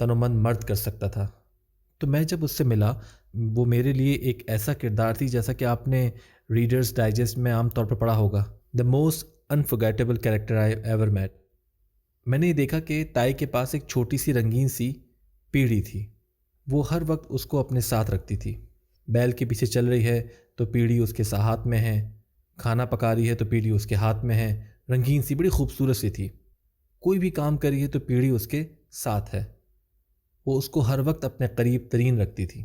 تن و من مرد کر سکتا تھا۔ تو میں جب اس سے ملا، وہ میرے لیے ایک ایسا کردار تھی جیسا کہ آپ نے ریڈرز ڈائجسٹ میں عام طور پر پڑھا ہوگا، the most unforgettable character I ever met. میں نے یہ دیکھا کہ تائی کے پاس ایک چھوٹی سی رنگین سی پیڑھی تھی، وہ ہر وقت اس کو اپنے ساتھ رکھتی تھی۔ بیل کے پیچھے چل رہی ہے تو پیڑھی اس کے ہاتھ میں ہے، کھانا پکا رہی ہے تو پیڑھی اس کے ہاتھ میں ہے، رنگین سی، بڑی خوبصورت سی تھی۔ کوئی بھی کام کری ہے تو پیڑھی اس کے ساتھ ہے، وہ اس کو ہر وقت اپنے قریب ترین رکھتی تھی۔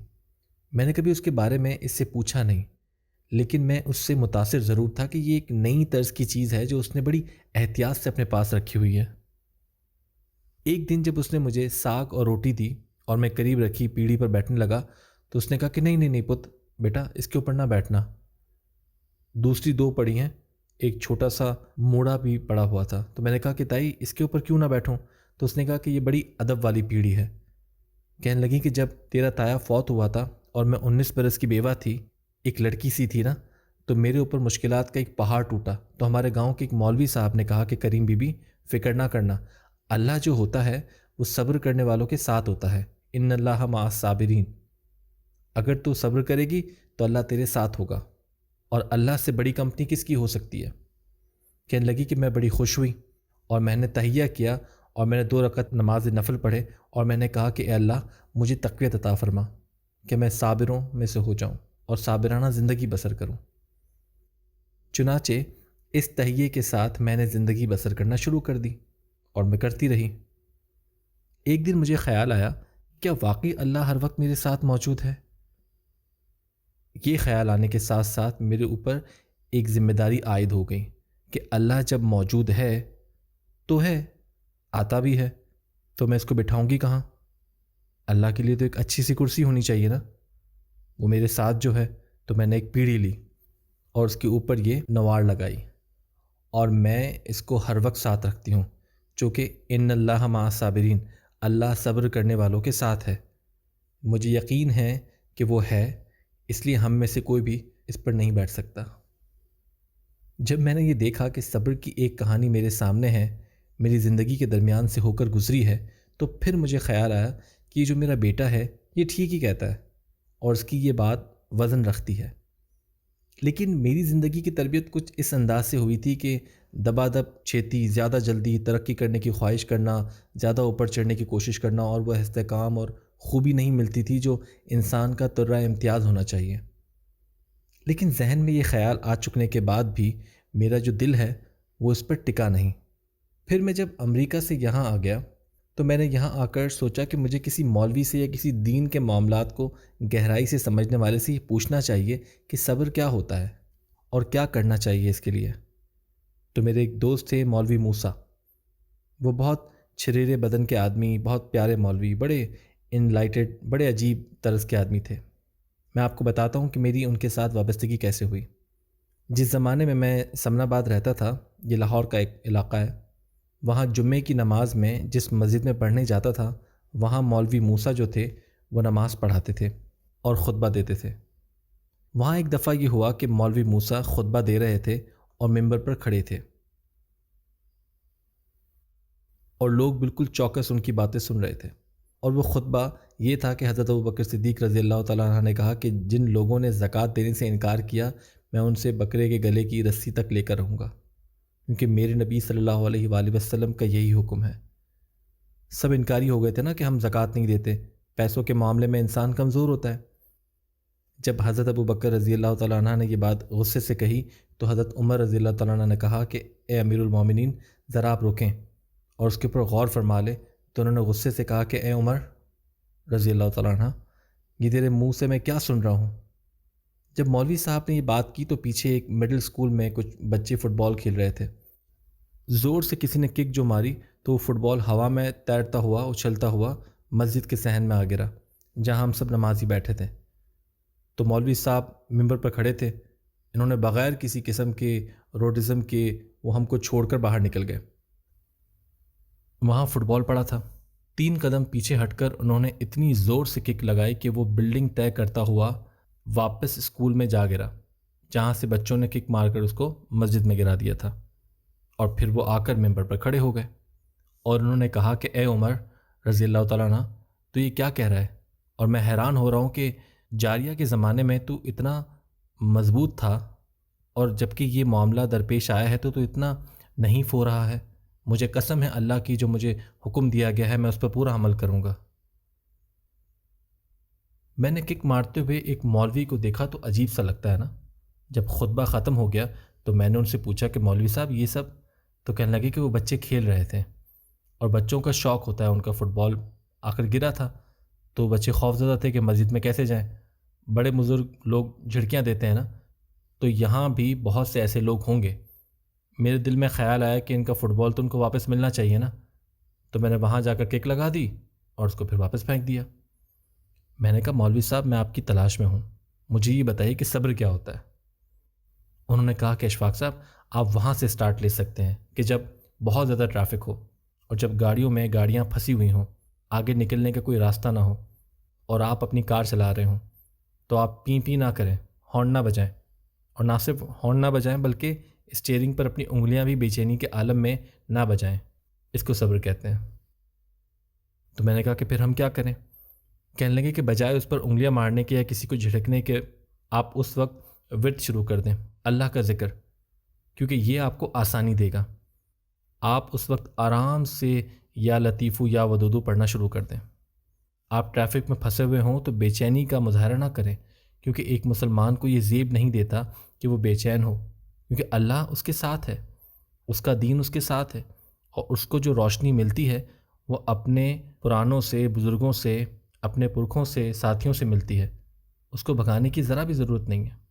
میں نے کبھی اس کے بارے میں اس سے پوچھا نہیں، لیکن میں اس سے متاثر ضرور تھا کہ یہ ایک نئی طرز کی چیز ہے جو اس نے بڑی احتیاط سے اپنے پاس رکھی ہوئی ہے۔ ایک دن جب اس نے مجھے ساگ اور روٹی دی اور میں قریب رکھی پیڑھی پر بیٹھنے لگا تو اس نے کہا کہ نہیں نہیں نہیں پت بیٹا، اس کے اوپر نہ بیٹھنا۔ دوسری دو پڑی ہیں، ایک چھوٹا سا موڑا بھی پڑا ہوا تھا، تو میں نے کہا کہ تائی اس کے اوپر کیوں نہ بیٹھوں؟ تو اس نے کہا کہ یہ بڑی ادب والی پیڑھی ہے۔ کہنے لگی کہ جب تیرا تایا فوت ہوا تھا اور میں 19 برس کی بیوہ تھی، ایک لڑکی سی تھی نا، تو میرے اوپر مشکلات کا ایک پہاڑ ٹوٹا۔ تو ہمارے گاؤں کے ایک مولوی صاحب نے کہا کہ کریم بی بی فکر نہ کرنا، اللہ جو ہوتا ہے وہ صبر کرنے والوں کے ساتھ ہوتا ہے، ان اللہ مع الصابرین۔ اگر تو صبر کرے گی تو اللہ تیرے ساتھ ہوگا، اور اللہ سے بڑی کمپنی کس کی ہو سکتی ہے؟ کہنے لگی کہ میں بڑی خوش ہوئی اور میں نے تہیہ کیا اور میں نے 2 رکعت نماز نفل پڑھے اور میں نے کہا کہ اے اللہ مجھے تقویت عطا فرما کہ میں صابروں میں سے ہو جاؤں اور صابرانہ زندگی بسر کروں۔ چنانچہ اس تہیے کے ساتھ میں نے زندگی بسر کرنا شروع کر دی اور میں کرتی رہی۔ ایک دن مجھے خیال آیا، کیا واقعی اللہ ہر وقت میرے ساتھ موجود ہے؟ یہ خیال آنے کے ساتھ ساتھ میرے اوپر ایک ذمہ داری عائد ہو گئی کہ اللہ جب موجود ہے تو ہے، آتا بھی ہے، تو میں اس کو بٹھاؤں گی کہاں؟ اللہ کے لیے تو ایک اچھی سی کرسی ہونی چاہیے نا۔ وہ میرے ساتھ جو ہے، تو میں نے ایک پیڑھی لی اور اس کے اوپر یہ نوار لگائی، اور میں اس کو ہر وقت ساتھ رکھتی ہوں، چونکہ ان اللہ مع الصابرین، اللہ صبر کرنے والوں کے ساتھ ہے۔ مجھے یقین ہے کہ وہ ہے، اس لیے ہم میں سے کوئی بھی اس پر نہیں بیٹھ سکتا۔ جب میں نے یہ دیکھا کہ صبر کی ایک کہانی میرے سامنے ہے، میری زندگی کے درمیان سے ہو کر گزری ہے، تو پھر مجھے خیال آیا کہ یہ جو میرا بیٹا ہے یہ ٹھیک ہی کہتا ہے اور اس کی یہ بات وزن رکھتی ہے۔ لیکن میری زندگی کی تربیت کچھ اس انداز سے ہوئی تھی کہ دبا دب، چھیتی، زیادہ جلدی، ترقی کرنے کی خواہش کرنا، زیادہ اوپر چڑھنے کی کوشش کرنا، اور وہ استحکام اور خوبی نہیں ملتی تھی جو انسان کا ترہ امتیاز ہونا چاہیے۔ لیکن ذہن میں یہ خیال آ چکنے کے بعد بھی میرا جو دل ہے وہ اس پر ٹکا نہیں۔ پھر میں جب امریکہ سے یہاں آ گیا تو میں نے یہاں آ کر سوچا کہ مجھے کسی مولوی سے یا کسی دین کے معاملات کو گہرائی سے سمجھنے والے سے یہ پوچھنا چاہیے کہ صبر کیا ہوتا ہے اور کیا کرنا چاہیے اس کے لیے۔ تو میرے ایک دوست تھے مولوی موسیٰ، وہ بہت چھریرے بدن کے آدمی، بہت پیارے مولوی، بڑے انلائٹڈ، بڑے عجیب طرز کے آدمی تھے۔ میں آپ کو بتاتا ہوں کہ میری ان کے ساتھ وابستگی کیسے ہوئی۔ جس زمانے میں سمن آباد رہتا تھا، یہ لاہور کا ایک علاقہ ہے، وہاں جمعے کی نماز میں جس مسجد میں پڑھنے جاتا تھا، وہاں مولوی موسیٰ جو تھے وہ نماز پڑھاتے تھے اور خطبہ دیتے تھے۔ وہاں ایک دفعہ یہ ہوا کہ مولوی موسیٰ خطبہ دے رہے تھے اور ممبر پر کھڑے تھے، اور لوگ بالکل چوکس ان کی باتیں سن رہے تھے، اور وہ خطبہ یہ تھا کہ حضرت ابوبکر صدیق رضی اللہ تعالیٰ عنہ نے کہا کہ جن لوگوں نے زکوٰۃ دینے سے انکار کیا، میں ان سے بکرے کے گلے کی رسی تک لے کر رہوں گا، کیونکہ میرے نبی صلی اللہ علیہ وآلہ وسلم کا یہی حکم ہے۔ سب انکاری ہو گئے تھے نا کہ ہم زکوٰۃ نہیں دیتے، پیسوں کے معاملے میں انسان کمزور ہوتا ہے۔ جب حضرت ابوبکر رضی اللہ تعالیٰ عنہ نے یہ بات غصے سے کہی تو حضرت عمر رضی اللہ تعالیٰ عنہ نے کہا کہ اے امیر المومنین، ذرا آپ رکیں اور اس کے اوپر غور فرما لیں۔ تو انہوں نے غصے سے کہا کہ اے عمر رضی اللہ تعالیٰ عنہ، یہ تیرے منہ سے میں کیا سن رہا ہوں؟ جب مولوی صاحب نے یہ بات کی تو پیچھے ایک مڈل اسکول میں کچھ بچے فٹ بال کھیل رہے تھے، زور سے کسی نے کک جو ماری تو وہ فٹ بال ہوا میں تیرتا ہوا، اچھلتا ہوا مسجد کے صحن میں آ گرا جہاں ہم سب نمازی بیٹھے تھے۔ تو مولوی صاحب ممبر پر کھڑے تھے، انہوں نے بغیر کسی قسم کے روڈزم کے وہ ہم کو چھوڑ کر باہر نکل گئے۔ وہاں فٹ بال پڑا تھا، 3 قدم پیچھے ہٹ کر انہوں نے اتنی زور سے کک لگائی کہ وہ بلڈنگ طے کرتا ہوا واپس اسکول میں جا گرا، جہاں سے بچوں نے کک مار کر اس کو مسجد میں گرا دیا تھا۔ اور پھر وہ آ کر ممبر پر کھڑے ہو گئے اور انہوں نے کہا کہ اے عمر رضی اللہ تعالیٰ عنہ، تو یہ کیا کہہ رہا ہے؟ اور میں حیران ہو رہا ہوں کہ جاریہ کے زمانے میں تو اتنا مضبوط تھا، اور جب کہ یہ معاملہ درپیش آیا ہے تو اتنا نہیں ہو رہا ہے۔ مجھے قسم ہے اللہ کی، جو مجھے حکم دیا گیا ہے میں اس پر پورا عمل کروں گا۔ میں نے کک مارتے ہوئے ایک مولوی کو دیکھا تو عجیب سا لگتا ہے نا۔ جب خطبہ ختم ہو گیا تو میں نے ان سے پوچھا کہ مولوی صاحب یہ سب؟ تو کہنے لگے کہ وہ بچے کھیل رہے تھے، اور بچوں کا شوق ہوتا ہے ان کا فٹ بال، آخر گرا تھا تو بچے خوفزدہ تھے کہ مسجد میں کیسے جائیں، بڑے بزرگ لوگ جھڑکیاں دیتے ہیں نا، تو یہاں بھی بہت سے ایسے لوگ ہوں گے۔ میرے دل میں خیال آیا کہ ان کا فٹ بال تو ان کو واپس ملنا چاہیے نا، تو میں نے وہاں جا کر کک لگا دی اور اس کو پھر واپس پھینک دیا۔ میں نے کہا مولوی صاحب میں آپ کی تلاش میں ہوں، مجھے یہ بتائیے کہ صبر کیا ہوتا ہے؟ انہوں نے کہا کہ اشفاق صاحب آپ وہاں سے سٹارٹ لے سکتے ہیں کہ جب بہت زیادہ ٹریفک ہو اور جب گاڑیوں میں گاڑیاں پھنسی ہوئی ہوں، آگے نکلنے کا کوئی راستہ نہ ہو، اور آپ اپنی کار چلا رہے ہوں، تو آپ پی پی نہ کریں، ہارن نہ بجائیں، اور نہ صرف ہارن نہ بجائیں بلکہ اسٹیئرنگ پر اپنی انگلیاں بھی بے چینی کے عالم میں نہ بجائیں۔ اس کو صبر کہتے ہیں۔ تو میں نے کہا کہ پھر ہم کیا کریں؟ کہنے لگے کہ بجائے اس پر انگلیاں مارنے کے یا کسی کو جھڑکنے کے، آپ اس وقت ورد شروع کر دیں، اللہ کا ذکر، کیونکہ یہ آپ کو آسانی دے گا۔ آپ اس وقت آرام سے یا لطیفو یا ودودو پڑھنا شروع کر دیں۔ آپ ٹریفک میں پھنسے ہوئے ہوں تو بے چینی کا مظاہرہ نہ کریں، کیونکہ ایک مسلمان کو یہ زیب نہیں دیتا کہ وہ بے چین ہو، کیونکہ اللہ اس کے ساتھ ہے، اس کا دین اس کے ساتھ ہے، اور اس کو جو روشنی ملتی ہے وہ اپنے پرانوں سے، بزرگوں سے، اپنے پرکھوں سے، ساتھیوں سے ملتی ہے، اس کو بھگانے کی ذرا بھی ضرورت نہیں ہے۔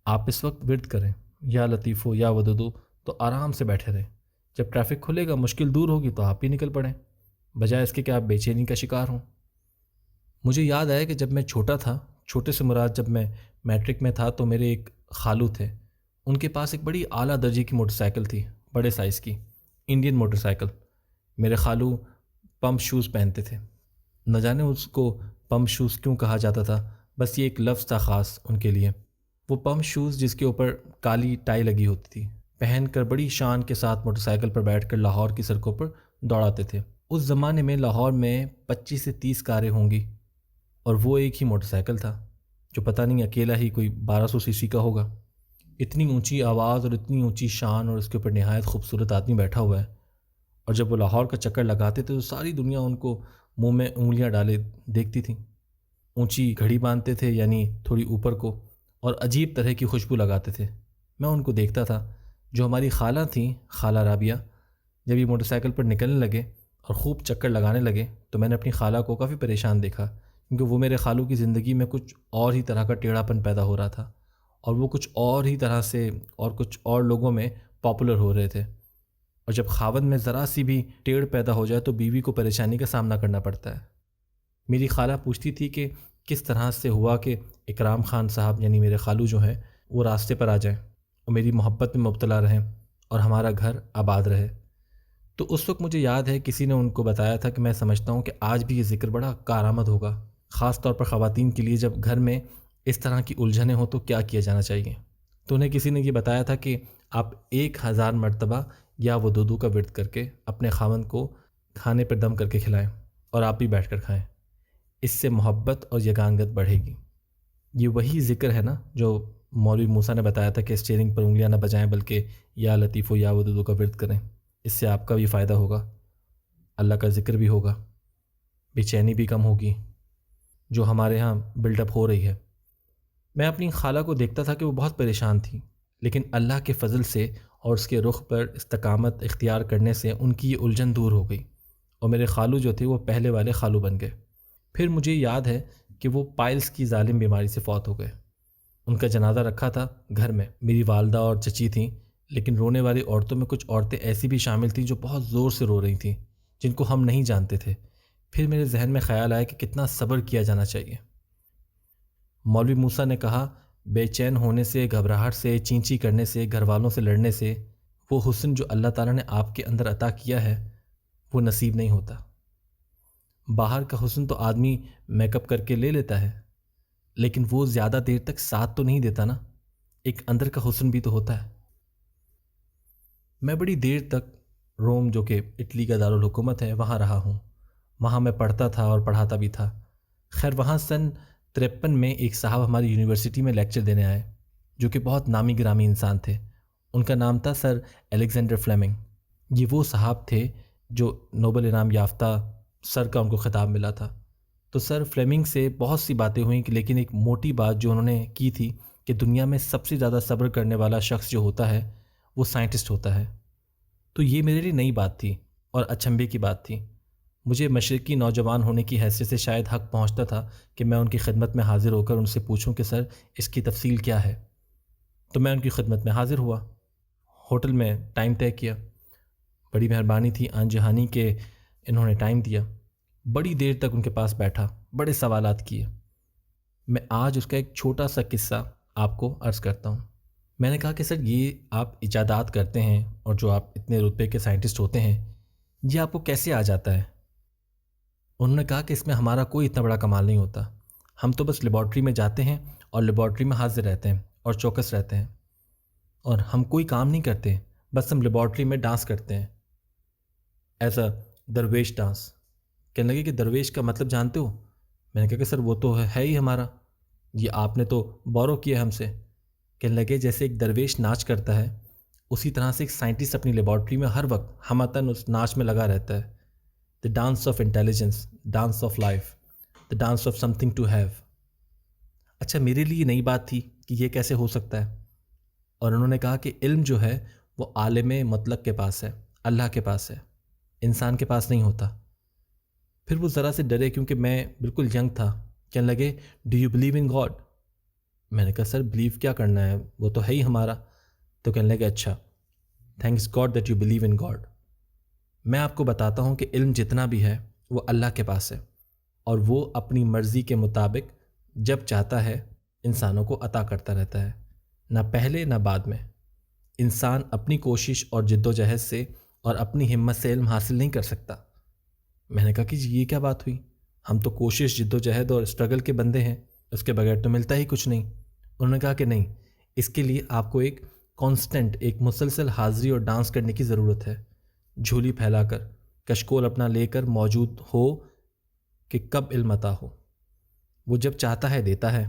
آپ اس وقت ورد کریں یا لطیفو یا ودودو، تو آرام سے بیٹھے رہیں۔ جب ٹریفک کھلے گا، مشکل دور ہوگی تو آپ بھی نکل پڑیں، بجائے اس کے کہ آپ بے چینی کا شکار ہوں۔ مجھے یاد آیا کہ جب میں چھوٹا تھا، چھوٹے سے مراد جب میں میٹرک میں تھا، تو میرے ایک خالو تھے، ان کے پاس ایک بڑی اعلیٰ درجے کی موٹر سائیکل تھی، بڑے سائز کی انڈین موٹر سائیکل۔ میرے خالو پمپ شوز پہنتے تھے، نہ جانے اس کو پمپ شوز کیوں کہا جاتا تھا، بس یہ ایک لفظ تھا خاص ان کے لیے۔ وہ پمپ شوز جس کے اوپر کالی ٹائی لگی ہوتی تھی، پہن کر بڑی شان کے ساتھ موٹر سائیکل پر بیٹھ کر لاہور کی سڑکوں پر دوڑاتے تھے۔ اس زمانے میں لاہور میں 25 سے 30 کاریں ہوں گی، اور وہ ایک ہی موٹر سائیکل تھا جو پتہ نہیں اکیلا ہی کوئی 1200 سی سی کا ہوگا۔ اتنی اونچی آواز اور اتنی اونچی شان، اور اس کے اوپر نہایت خوبصورت آدمی بیٹھا ہوا ہے، اور جب وہ لاہور کا چکر لگاتے تھے تو ساری دنیا ان کو منہ میں انگلیاں ڈالے دیکھتی تھی۔ اونچی گھڑی باندھتے تھے، یعنی تھوڑی اوپر کو، اور عجیب طرح کی خوشبو لگاتے تھے۔ میں ان کو دیکھتا تھا۔ جو ہماری خالہ تھیں، خالہ رابعہ، جب یہ موٹر سائیکل پر نکلنے لگے اور خوب چکر لگانے لگے تو میں نے اپنی خالہ کو کافی پریشان دیکھا، کیونکہ وہ میرے خالو کی زندگی میں کچھ اور ہی طرح کا ٹیڑھا پن پیدا ہو رہا تھا، اور وہ کچھ اور ہی طرح سے اور کچھ اور لوگوں میں پاپولر ہو رہے تھے۔ اور جب خاوند میں ذرا سی بھی ٹیڑھ پیدا ہو جائے تو بیوی کو پریشانی کا سامنا کرنا پڑتا ہے۔ میری خالہ پوچھتی تھی کہ کس طرح سے ہوا کہ اکرام خان صاحب، یعنی میرے خالو جو ہیں، وہ راستے پر آ جائیں اور میری محبت میں مبتلا رہیں اور ہمارا گھر آباد رہے۔ تو اس وقت مجھے یاد ہے کسی نے ان کو بتایا تھا کہ میں سمجھتا ہوں کہ آج بھی یہ ذکر بڑا کارآمد ہوگا، خاص طور پر خواتین کے لیے، جب گھر میں اس طرح کی الجھنیں ہوں تو کیا کیا جانا چاہیے۔ تو انہیں کسی نے یہ بتایا تھا کہ آپ 1000 مرتبہ یا ودودو کا ورد کر کے اپنے خاوند کو کھانے پر دم کر کے کھلائیں، اور آپ بھی بیٹھ کر کھائیں۔ اس سے محبت اور یگانگت بڑھے گی۔ یہ وہی ذکر ہے نا جو مولوی موسیٰ نے بتایا تھا کہ اسٹیئرنگ پر انگلیاں نہ بجائیں بلکہ یا لطیف و یا ودودو کا ورد کریں۔ اس سے آپ کا بھی فائدہ ہوگا، اللہ کا ذکر بھی ہوگا، بے چینی بھی کم ہوگی جو ہمارے ہاں بلڈ اپ ہو رہی ہے۔ میں اپنی خالہ کو دیکھتا تھا کہ وہ بہت پریشان تھی، لیکن اللہ کے فضل سے اور اس کے رخ پر استقامت اختیار کرنے سے ان کی یہ الجھن دور ہو گئی، اور میرے خالو جو تھے وہ پہلے والے خالو بن گئے۔ پھر مجھے یاد ہے کہ وہ پائلس کی ظالم بیماری سے فوت ہو گئے۔ ان کا جنازہ رکھا تھا گھر میں، میری والدہ اور چچی تھیں، لیکن رونے والی عورتوں میں کچھ عورتیں ایسی بھی شامل تھیں جو بہت زور سے رو رہی تھیں، جن کو ہم نہیں جانتے تھے۔ پھر میرے ذہن میں خیال آیا کہ کتنا صبر کیا جانا چاہیے۔ مولوی موسیٰ نے کہا، بے چین ہونے سے، گھبراہٹ سے، چینچی کرنے سے، گھر والوں سے لڑنے سے، وہ حسن جو اللہ تعالیٰ نے آپ کے اندر عطا کیا ہے وہ نصیب نہیں ہوتا۔ باہر کا حسن تو آدمی میک اپ کر کے لے لیتا ہے، لیکن وہ زیادہ دیر تک ساتھ تو نہیں دیتا نا، ایک اندر کا حسن بھی تو ہوتا ہے۔ میں بڑی دیر تک روم، جو کہ اٹلی کا دارالحکومت ہے، وہاں رہا ہوں، وہاں میں پڑھتا تھا اور پڑھاتا بھی تھا۔ خیر وہاں سن 53 میں ایک صاحب ہماری یونیورسٹی میں لیکچر دینے آئے جو کہ بہت نامی گرامی انسان تھے۔ ان کا نام تھا سر الیگزینڈر فلیمنگ۔ یہ وہ صاحب تھے جو نوبل انعام یافتہ سر کا ان کو خطاب ملا تھا۔ تو سر فلیمنگ سے بہت سی باتیں ہوئیں لیکن ایک موٹی بات جو انہوں نے کی تھی کہ دنیا میں سب سے زیادہ صبر کرنے والا شخص جو ہوتا ہے وہ سائنٹسٹ ہوتا ہے۔ تو یہ میرے لیے نئی بات تھی اور اچنبھے کی بات تھی۔ مجھے مشرقی نوجوان ہونے کی حیثیت سے شاید حق پہنچتا تھا کہ میں ان کی خدمت میں حاضر ہو کر ان سے پوچھوں کہ سر اس کی تفصیل کیا ہے۔ تو میں ان کی خدمت میں حاضر ہوا، ہوٹل میں ٹائم طے کیا۔ بڑی مہربانی تھی آن جہانی کہ انہوں نے ٹائم دیا۔ بڑی دیر تک ان کے پاس بیٹھا، بڑے سوالات کیے۔ میں آج اس کا ایک چھوٹا سا قصہ آپ کو عرض کرتا ہوں۔ میں نے کہا کہ سر یہ آپ ایجادات کرتے ہیں اور جو آپ اتنے رتبے کے سائنٹسٹ ہوتے ہیں یہ آپ کو کیسے آ جاتا ہے؟ انہوں نے کہا کہ اس میں ہمارا کوئی اتنا بڑا کمال نہیں ہوتا، ہم تو بس لیبارٹری میں جاتے ہیں اور لیبارٹری میں حاضر رہتے ہیں اور چوکس رہتے ہیں، اور ہم کوئی کام نہیں کرتے، بس ہم لیبارٹری میں ڈانس کرتے ہیں ایز اے درویش ڈانس۔ کہنے لگے کہ درویش کا مطلب جانتے ہو؟ میں نے کہا کہ سر وہ تو ہے ہی ہمارا، یہ آپ نے تو بورو کیا ہم سے۔ کہنے لگے جیسے ایک درویش ناچ کرتا ہے اسی طرح سے ایک سائنٹسٹ اپنی لیبارٹری میں ہر وقت ہمتاً اس ناچ میں لگا رہتا ہے۔ The dance of intelligence, dance of life, the dance of something to have۔ اچھا میرے لیے نئی بات تھی کہ یہ کیسے ہو سکتا ہے، اور انہوں نے کہا کہ علم جو ہے وہ عالم مطلق کے پاس ہے، اللہ کے پاس ہے، انسان کے پاس نہیں ہوتا۔ پھر وہ ذرا سے ڈرے کیونکہ میں بالکل ینگ تھا۔ کہنے لگے do you believe in God? میں نے کہا سر بلیو کیا کرنا ہے، وہ تو ہے ہی ہمارا۔ تو کہنے لگے اچھا thanks God that you believe in God. میں آپ کو بتاتا ہوں کہ علم جتنا بھی ہے وہ اللہ کے پاس ہے، اور وہ اپنی مرضی کے مطابق جب چاہتا ہے انسانوں کو عطا کرتا رہتا ہے، نہ پہلے نہ بعد میں۔ انسان اپنی کوشش اور جد و جہد سے اور اپنی ہمت سے علم حاصل نہیں کر سکتا۔ میں نے کہا کہ یہ کیا بات ہوئی، ہم تو کوشش جد و جہد اور اسٹرگل کے بندے ہیں، اس کے بغیر تو ملتا ہی کچھ نہیں۔ انہوں نے کہا کہ نہیں، اس کے لیے آپ کو ایک کانسٹنٹ، ایک مسلسل حاضری اور ڈانس کرنے کی ضرورت ہے، جھولی پھیلا کر، کشکول اپنا لے کر موجود ہو کہ کب علم عطا ہو۔ وہ جب چاہتا ہے دیتا ہے۔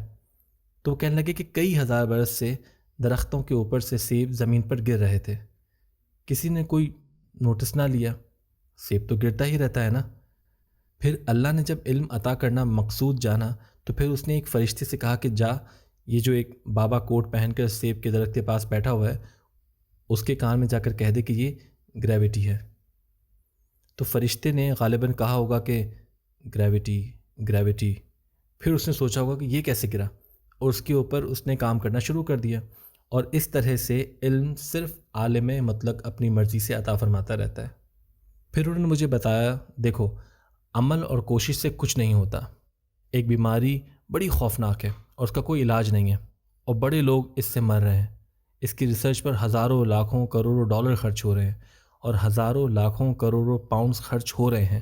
تو وہ کہنے لگے کہ کئی ہزار برس سے درختوں کے اوپر سے سیب زمین پر گر رہے تھے، کسی نے کوئی نوٹس نہ لیا، سیب تو گرتا ہی رہتا ہے نا۔ پھر اللہ نے جب علم عطا کرنا مقصود جانا تو پھر اس نے ایک فرشتے سے کہا کہ جا، یہ جو ایک بابا کوٹ پہن کر سیب کے درخت کے پاس بیٹھا ہوا ہے اس کے کان میں جا کر کہہ دے کہ یہ گریوٹی ہے۔ تو فرشتے نے غالباً کہا ہوگا کہ گریوٹی گریوٹی، پھر اس نے سوچا ہوگا کہ یہ کیسے گرا، اور اس کے اوپر اس نے کام کرنا شروع کر دیا، اور اس طرح سے علم صرف عالم مطلق اپنی مرضی سے عطا فرماتا رہتا ہے۔ پھر انہوں نے مجھے بتایا دیکھو عمل اور کوشش سے کچھ نہیں ہوتا، ایک بیماری بڑی خوفناک ہے اور اس کا کوئی علاج نہیں ہے، اور بڑے لوگ اس سے مر رہے ہیں، اس کی ریسرچ پر ہزاروں لاکھوں کروڑوں ڈالر خرچ ہو رہے ہیں اور ہزاروں لاکھوں کروڑوں پاؤنڈز خرچ ہو رہے ہیں،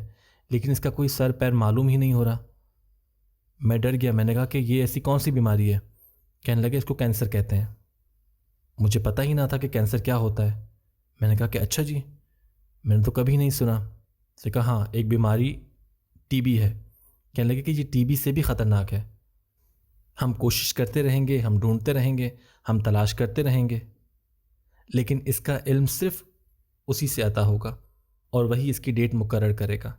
لیکن اس کا کوئی سر پیر معلوم ہی نہیں ہو رہا۔ میں ڈر گیا، میں نے کہا کہ یہ ایسی کون سی بیماری ہے؟ کہنے لگے اس کو کینسر کہتے ہیں۔ مجھے پتہ ہی نہ تھا کہ کینسر کیا ہوتا ہے۔ میں نے کہا کہ اچھا جی، میں نے تو کبھی نہیں سنا۔ سے کہا ہاں ایک بیماری ٹی بی ہے۔ کہنے لگے کہ یہ ٹی بی سے بھی خطرناک ہے، ہم کوشش کرتے رہیں گے، ہم ڈھونڈتے رہیں گے، ہم تلاش کرتے رہیں گے، لیکن اس کا علم صرف اسی سے عطا ہوگا اور وہی اس کی ڈیٹ مقرر کرے گا۔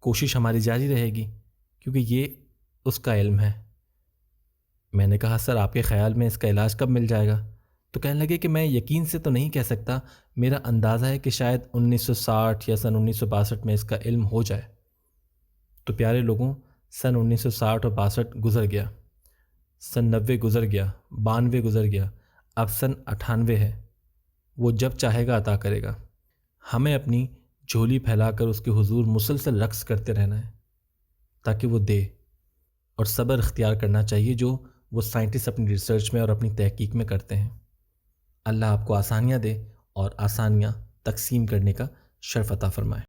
کوشش ہماری جاری رہے گی کیونکہ یہ اس کا علم ہے۔ میں نے کہا سر آپ کے خیال میں اس کا علاج کب مل جائے گا؟ تو کہنے لگے کہ میں یقین سے تو نہیں کہہ سکتا، میرا اندازہ ہے کہ شاید 1960 یا سن 1962 میں اس کا علم ہو جائے۔ تو پیارے لوگوں، سن 1960 اور 62 گزر گیا، سن 90 گزر گیا، 92 گزر گیا، اب سن 98 ہے۔ وہ جب چاہے گا عطا کرے گا، ہمیں اپنی جھولی پھیلا کر اس کے حضور مسلسل رقص کرتے رہنا ہے تاکہ وہ دے، اور صبر اختیار کرنا چاہیے جو وہ سائنٹسٹ اپنی ریسرچ میں اور اپنی تحقیق میں کرتے ہیں۔ اللہ آپ کو آسانیاں دے اور آسانیاں تقسیم کرنے کا شرف عطا فرمائے۔